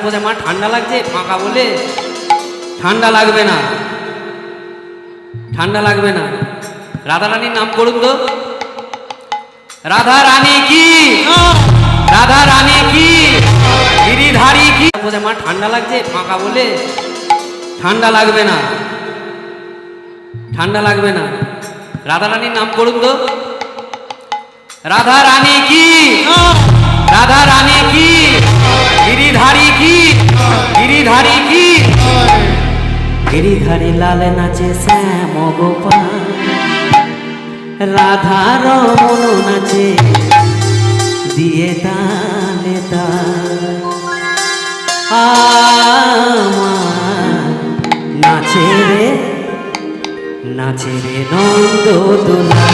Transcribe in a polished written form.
বোঝে মা ঠান্ডা লাগছে ফাঁকা বলে ঠান্ডা লাগবে না, ঠান্ডা লাগবে না। রাধা রানীর নাম করুন তো। রাধা রানী কি, রাধা রানী কি, গিরিধারী কি বোঝে মা ঠান্ডা লাগছে ফাঁকা বলে ঠান্ডা লাগবে না, ঠান্ডা লাগবে না। রাধা রানীর নাম করুন তো। রাধা রানী কি, রাধা রানী কি, গিরিধারী কি, গিরিধারী কি। গিরিধারী লাল নাচে শ্যাম গোপাল, রাধা রমন নাচে দিয়ে তালে তাল। আমার নাচে রে, নাচে রে নন্দ দোলা।